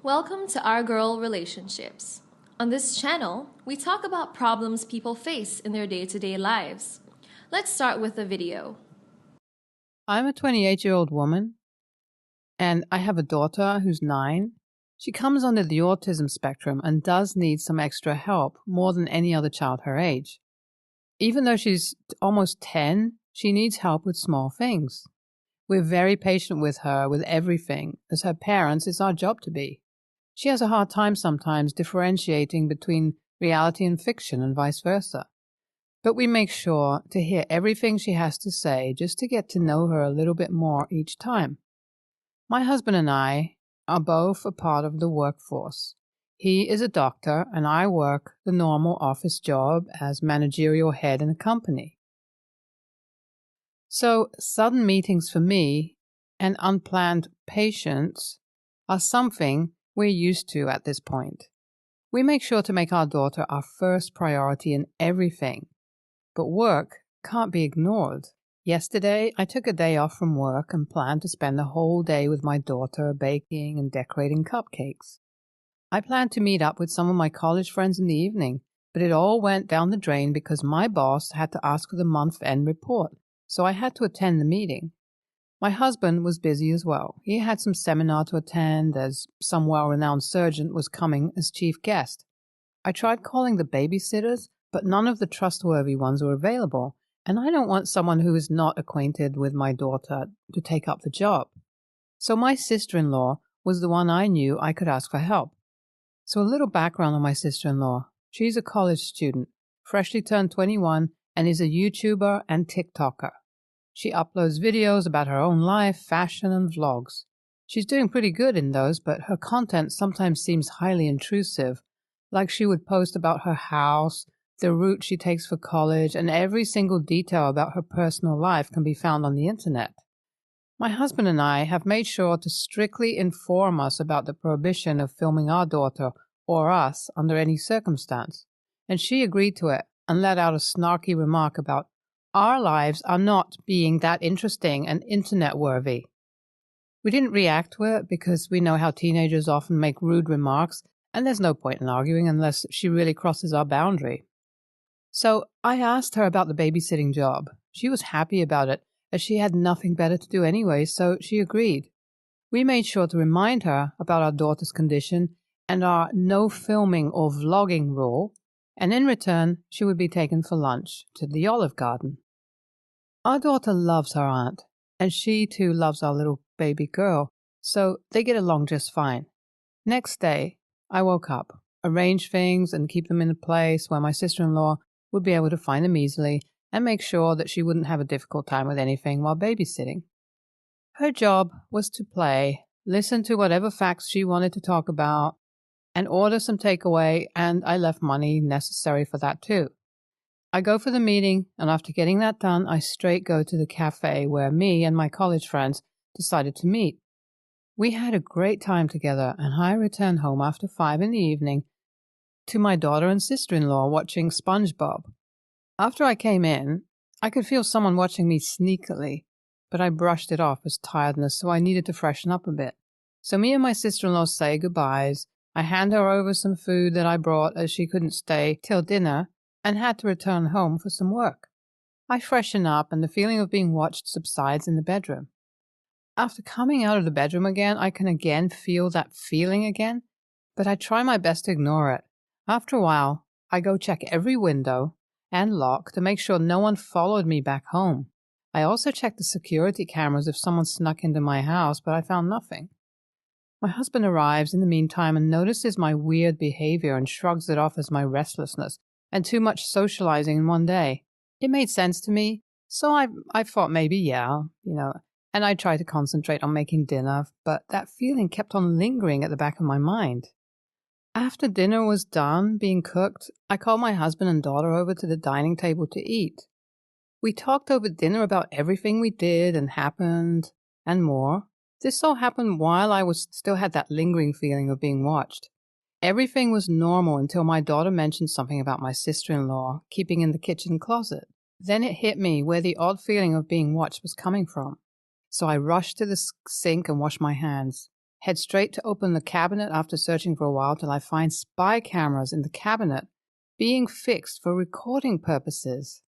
Welcome to Our Girl Relationships. On this channel, we talk about problems people face in their day-to-day lives. Let's start with a video. I'm a 28-year-old woman, and I have a daughter who's 9. She comes under the autism spectrum and does need some extra help more than any other child her age. Even though she's almost 10, she needs help with small things. We're very patient with her with everything. As her parents, it's our job to be. She has a hard time sometimes differentiating between reality and fiction and vice versa. But we make sure to hear everything she has to say just to get to know her a little bit more each time. My husband and I are both a part of the workforce. He is a doctor and I work the normal office job as managerial head in a company. So sudden meetings for me and unplanned patients are something we're used to at this point. We make sure to make our daughter our first priority in everything, but work can't be ignored. Yesterday, I took a day off from work and planned to spend the whole day with my daughter baking and decorating cupcakes. I planned to meet up with some of my college friends in the evening, but it all went down the drain because my boss had to ask for the month-end report, so I had to attend the meeting. My husband was busy as well. He had some seminar to attend as some well-renowned surgeon was coming as chief guest. I tried calling the babysitters, but none of the trustworthy ones were available, and I don't want someone who is not acquainted with my daughter to take up the job. So my sister-in-law was the one I knew I could ask for help. So a little background on my sister-in-law. She's a college student, freshly turned 21, and is a YouTuber and TikToker. She uploads videos about her own life, fashion, and vlogs. She's doing pretty good in those, but her content sometimes seems highly intrusive, like she would post about her house, the route she takes for college, and every single detail about her personal life can be found on the internet. My husband and I have made sure to strictly inform us about the prohibition of filming our daughter or us under any circumstance, and she agreed to it and let out a snarky remark about our lives are not being that interesting and internet-worthy. We didn't react to it because we know how teenagers often make rude remarks, and there's no point in arguing unless she really crosses our boundary. So I asked her about the babysitting job. She was happy about it, as she had nothing better to do anyway, so she agreed. We made sure to remind her about our daughter's condition and our no filming or vlogging rule, and in return, she would be taken for lunch to the Olive Garden. Our daughter loves her aunt, and she too loves our little baby girl, so they get along just fine. Next day, I woke up, arranged things, and keep them in a place where my sister-in-law would be able to find them easily and make sure that she wouldn't have a difficult time with anything while babysitting. Her job was to play, listen to whatever facts she wanted to talk about, and order some takeaway, and I left money necessary for that too. I go for the meeting, and after getting that done, I straight go to the cafe where me and my college friends decided to meet. We had a great time together, and I returned home after 5 in the evening to my daughter and sister-in-law watching SpongeBob. After I came in, I could feel someone watching me sneakily, but I brushed it off as tiredness, so I needed to freshen up a bit. So me and my sister-in-law say goodbyes. I hand her over some food that I brought as she couldn't stay till dinner and had to return home for some work. I freshen up and the feeling of being watched subsides in the bedroom. After coming out of the bedroom again, I can again feel that feeling again, but I try my best to ignore it. After a while, I go check every window and lock to make sure no one followed me back home. I also checked the security cameras if someone snuck into my house, but I found nothing. My husband arrives in the meantime and notices my weird behavior and shrugs it off as my restlessness and too much socializing in one day. It made sense to me, so I thought maybe, and I tried to concentrate on making dinner, but that feeling kept on lingering at the back of my mind. After dinner was done being cooked, I called my husband and daughter over to the dining table to eat. We talked over dinner about everything we did and happened, and more. This all happened while I still had that lingering feeling of being watched. Everything was normal until my daughter mentioned something about my sister-in-law keeping in the kitchen closet. Then it hit me where the odd feeling of being watched was coming from. So I rush to the sink and wash my hands. Head straight to open the cabinet after searching for a while till I find spy cameras in the cabinet being fixed for recording purposes.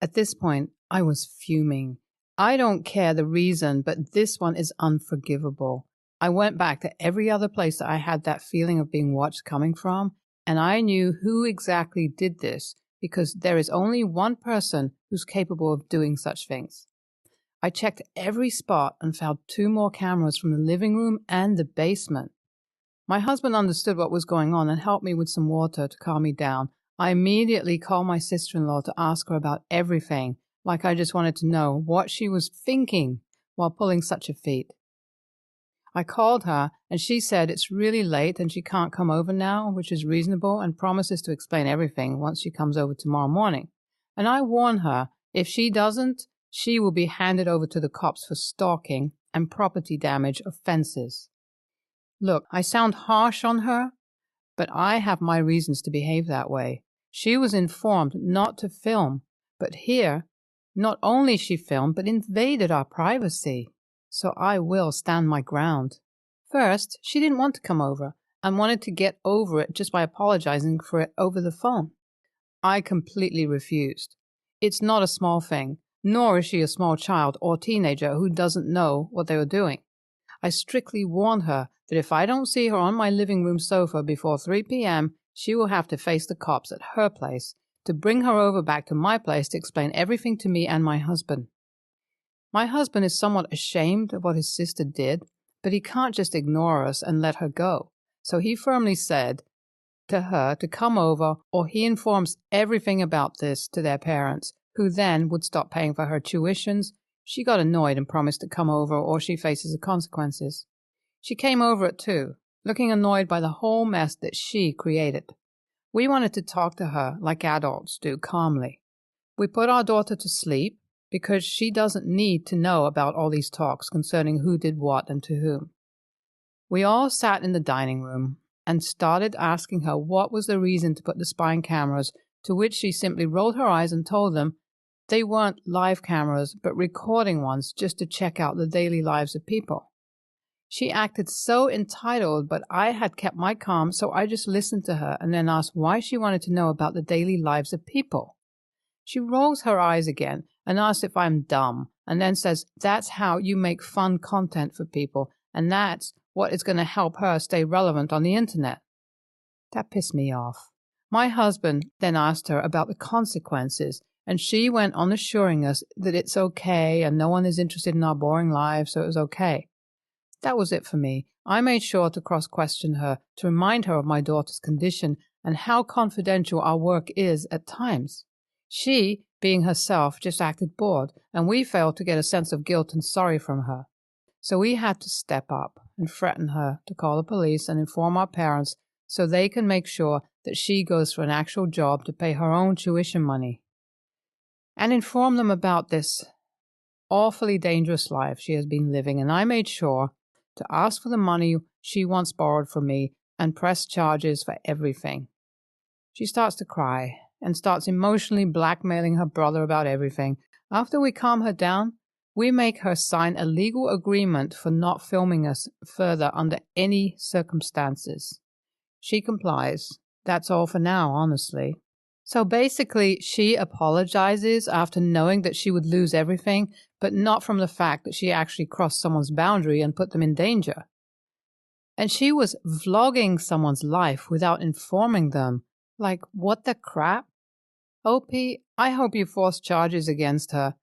At this point, I was fuming. I don't care the reason, but this one is unforgivable. I went back to every other place that I had that feeling of being watched coming from, and I knew who exactly did this because there is only one person who's capable of doing such things. I checked every spot and found 2 more cameras from the living room and the basement. My husband understood what was going on and helped me with some water to calm me down. I immediately called my sister-in-law to ask her about everything, like I just wanted to know what she was thinking while pulling such a feat. I called her, and she said it's really late and she can't come over now, which is reasonable, and promises to explain everything once she comes over tomorrow morning. And I warn her, if she doesn't, she will be handed over to the cops for stalking and property damage offenses. Look, I sound harsh on her, but I have my reasons to behave that way. She was informed not to film, but here, not only she filmed, but invaded our privacy. So I will stand my ground. First, she didn't want to come over and wanted to get over it just by apologizing for it over the phone. I completely refused. It's not a small thing, nor is she a small child or teenager who doesn't know what they were doing. I strictly warned her that if I don't see her on my living room sofa before 3 p.m., she will have to face the cops at her place to bring her over back to my place to explain everything to me and my husband. My husband is somewhat ashamed of what his sister did, but he can't just ignore us and let her go. So he firmly said to her to come over, or he informs everything about this to their parents, who then would stop paying for her tuitions. She got annoyed and promised to come over, or she faces the consequences. She came over at 2, looking annoyed by the whole mess that she created. We wanted to talk to her like adults do, calmly. We put our daughter to sleep because she doesn't need to know about all these talks concerning who did what and to whom. We all sat in the dining room and started asking her what was the reason to put the spying cameras, to which she simply rolled her eyes and told them they weren't live cameras but recording ones just to check out the daily lives of people. She acted so entitled, but I had kept my calm, so I just listened to her and then asked why she wanted to know about the daily lives of people. She rolls her eyes again and asks if I'm dumb, and then says that's how you make fun content for people, and that's what is going to help her stay relevant on the internet. That pissed me off. My husband then asked her about the consequences, and she went on assuring us that it's okay and no one is interested in our boring lives, so it was okay. That was it for me. I made sure to cross-question her to remind her of my daughter's condition and how confidential our work is at times. She, being herself, just acted bored, and we failed to get a sense of guilt and sorry from her. So we had to step up and threaten her to call the police and inform our parents so they can make sure that she goes for an actual job to pay her own tuition money. And inform them about this awfully dangerous life she has been living, and I made sure to ask for the money she once borrowed from me and press charges for everything. She starts to cry and starts emotionally blackmailing her brother about everything. After we calm her down, we make her sign a legal agreement for not filming us further under any circumstances. She complies. That's all for now, honestly. So basically, she apologizes after knowing that she would lose everything, but not from the fact that she actually crossed someone's boundary and put them in danger. And she was vlogging someone's life without informing them. Like, what the crap? OP, I hope you force charges against her.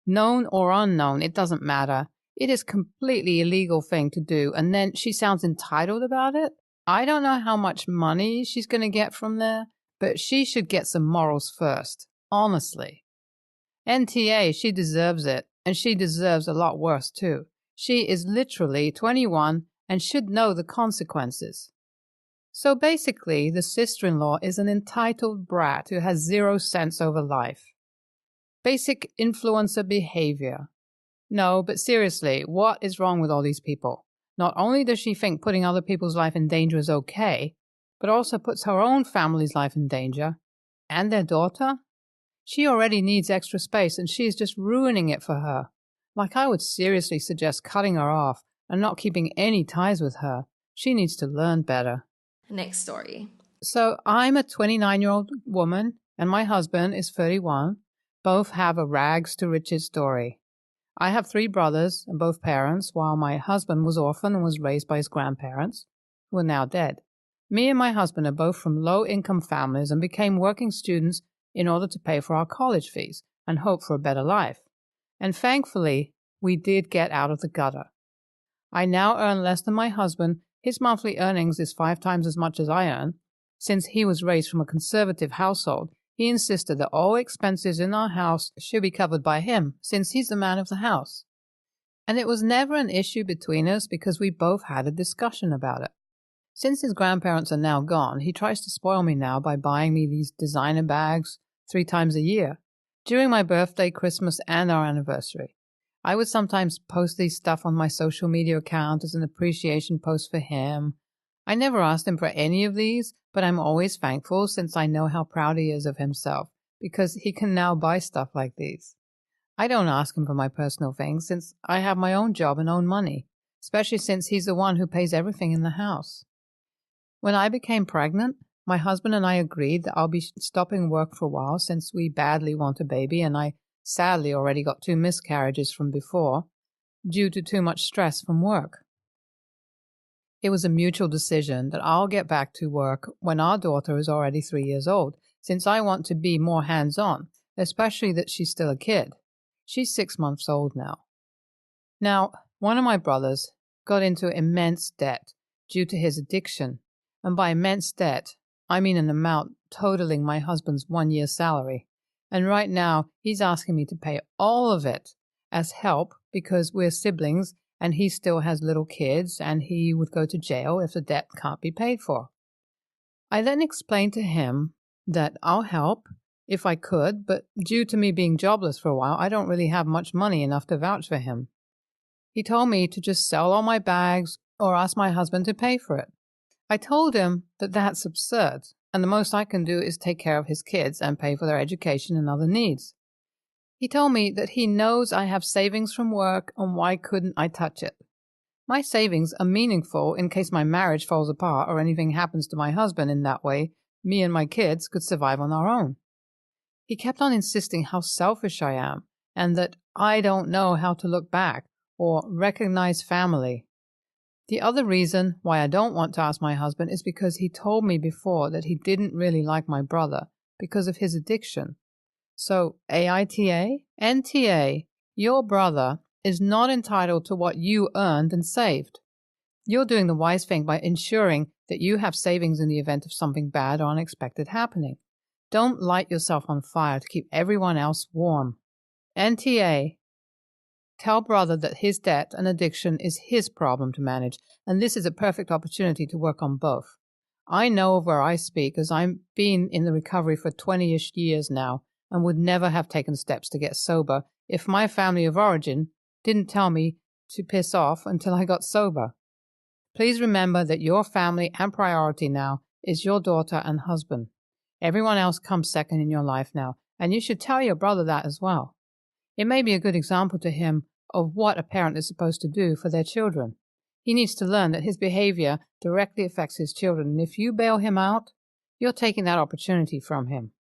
Known or unknown, it doesn't matter. It is a completely illegal thing to do, and then she sounds entitled about it? I don't know how much money she's going to get from there, but she should get some morals first, honestly. NTA, she deserves it, and she deserves a lot worse too. She is literally 21 and should know the consequences. So basically, the sister-in-law is an entitled brat who has 0 sense over life. Basic influencer behavior. No, but seriously, what is wrong with all these people? Not only does she think putting other people's life in danger is okay, but also puts her own family's life in danger. And their daughter? She already needs extra space, and she is just ruining it for her. Like I would seriously suggest cutting her off and not keeping any ties with her. She needs to learn better. Next story. So I'm a 29-year-old woman and my husband is 31. Both have a rags to riches story. I have 3 brothers and both parents, while my husband was orphaned and was raised by his grandparents, who are now dead. Me and my husband are both from low-income families and became working students in order to pay for our college fees and hope for a better life. And thankfully, we did get out of the gutter. I now earn less than my husband. His monthly earnings is 5 times as much as I earn. Since he was raised from a conservative household, he insisted that all expenses in our house should be covered by him, since he's the man of the house. And it was never an issue between us because we both had a discussion about it. Since his grandparents are now gone, he tries to spoil me now by buying me these designer bags 3 times a year, during my birthday, Christmas, and our anniversary. I would sometimes post these stuff on my social media account as an appreciation post for him. I never asked him for any of these, but I'm always thankful since I know how proud he is of himself, because he can now buy stuff like these. I don't ask him for my personal things since I have my own job and own money, especially since he's the one who pays everything in the house. When I became pregnant, my husband and I agreed that I'll be stopping work for a while since we badly want a baby, and I sadly already got 2 miscarriages from before due to too much stress from work. It was a mutual decision that I'll get back to work when our daughter is already 3 years old, since I want to be more hands-on, especially that she's still a kid. She's 6 months old now. Now, one of my brothers got into immense debt due to his addiction, and by immense debt, I mean an amount totaling my husband's 1 year's salary. And right now, he's asking me to pay all of it as help because we're siblings and he still has little kids and he would go to jail if the debt can't be paid for. I then explained to him that I'll help if I could, but due to me being jobless for a while, I don't really have much money enough to vouch for him. He told me to just sell all my bags or ask my husband to pay for it. I told him that that's absurd, and the most I can do is take care of his kids and pay for their education and other needs. He told me that he knows I have savings from work, and why couldn't I touch it? My savings are meaningful in case my marriage falls apart or anything happens to my husband. In that way, me and my kids could survive on our own. He kept on insisting how selfish I am, and that I don't know how to look back or recognize family. The other reason why I don't want to ask my husband is because he told me before that he didn't really like my brother because of his addiction. So, AITA, NTA, your brother is not entitled to what you earned and saved. You're doing the wise thing by ensuring that you have savings in the event of something bad or unexpected happening. Don't light yourself on fire to keep everyone else warm. NTA, tell brother that his debt and addiction is his problem to manage, and this is a perfect opportunity to work on both. I know of where I speak, as I've been in the recovery for 20-ish years now, and would never have taken steps to get sober if my family of origin didn't tell me to piss off until I got sober. Please remember that your family and priority now is your daughter and husband. Everyone else comes second in your life now, and you should tell your brother that as well. It may be a good example to him of what a parent is supposed to do for their children. He needs to learn that his behavior directly affects his children, and if you bail him out, you're taking that opportunity from him.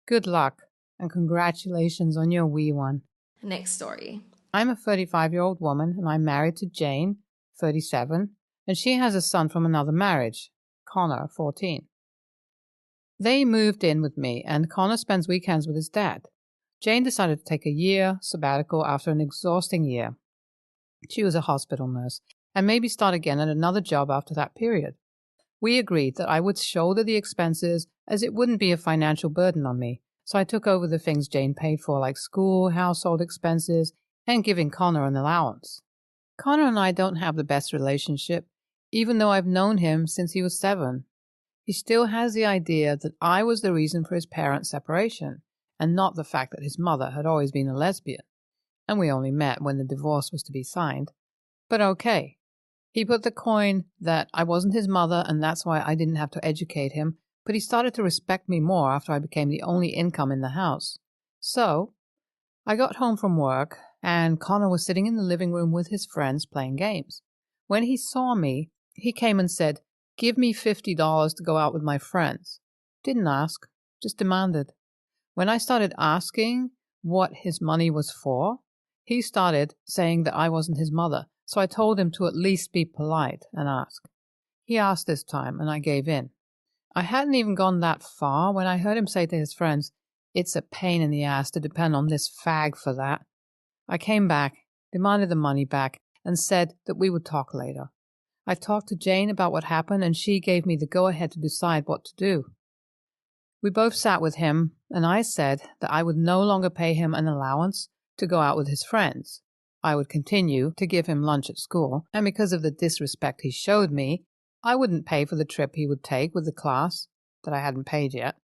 Good luck, and congratulations on your wee one. Next story. I'm a 35-year-old woman, and I'm married to Jane, 37, and she has a son from another marriage, Connor, 14. They moved in with me, and Connor spends weekends with his dad. Jane decided to take a year sabbatical after an exhausting year. She was a hospital nurse, and maybe start again at another job after that period. We agreed that I would shoulder the expenses as it wouldn't be a financial burden on me, so I took over the things Jane paid for, like school, household expenses, and giving Connor an allowance. Connor and I don't have the best relationship, even though I've known him since he was 7. He still has the idea that I was the reason for his parents' separation, and not the fact that his mother had always been a lesbian, and we only met when the divorce was to be signed. But okay. He put the coin that I wasn't his mother, and that's why I didn't have to educate him, but he started to respect me more after I became the only income in the house. So, I got home from work, and Connor was sitting in the living room with his friends playing games. When he saw me, he came and said, "Give me $50 to go out with my friends." Didn't ask, just demanded. When I started asking what his money was for, he started saying that I wasn't his mother, so I told him to at least be polite and ask. He asked this time, and I gave in. I hadn't even gone that far when I heard him say to his friends, "It's a pain in the ass to depend on this fag for that." I came back, demanded the money back, and said that we would talk later. I talked to Jane about what happened, and she gave me the go-ahead to decide what to do. We both sat with him, and I said that I would no longer pay him an allowance to go out with his friends. I would continue to give him lunch at school, and because of the disrespect he showed me, I wouldn't pay for the trip he would take with the class that I hadn't paid yet.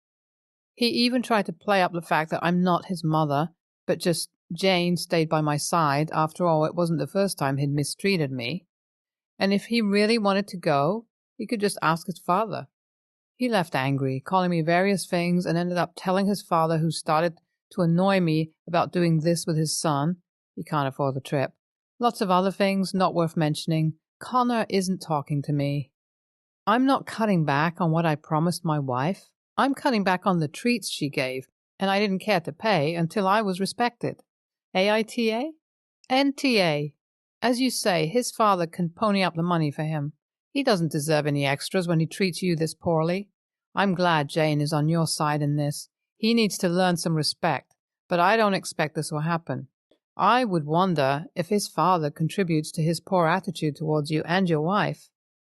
He even tried to play up the fact that I'm not his mother, but just Jane stayed by my side. After all, it wasn't the first time he'd mistreated me. And if he really wanted to go, he could just ask his father. He left angry, calling me various things, and ended up telling his father, who started to annoy me about doing this with his son. He can't afford the trip. Lots of other things not worth mentioning. Connor isn't talking to me. I'm not cutting back on what I promised my wife. I'm cutting back on the treats she gave, and I didn't care to pay until I was respected. AITA? NTA. As you say, his father can pony up the money for him. He doesn't deserve any extras when he treats you this poorly. I'm glad Jane is on your side in this. He needs to learn some respect, but I don't expect this will happen. I would wonder if his father contributes to his poor attitude towards you and your wife.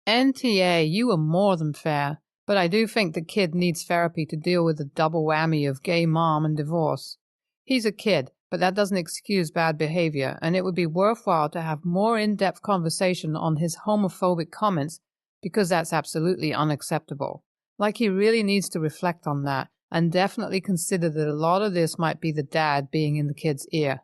NTA, you are more than fair, but I do think the kid needs therapy to deal with the double whammy of gay mom and divorce. He's a kid, but that doesn't excuse bad behavior, and it would be worthwhile to have more in-depth conversation on his homophobic comments, because that's absolutely unacceptable. Like, he really needs to reflect on that, and definitely consider that a lot of this might be the dad being in the kid's ear.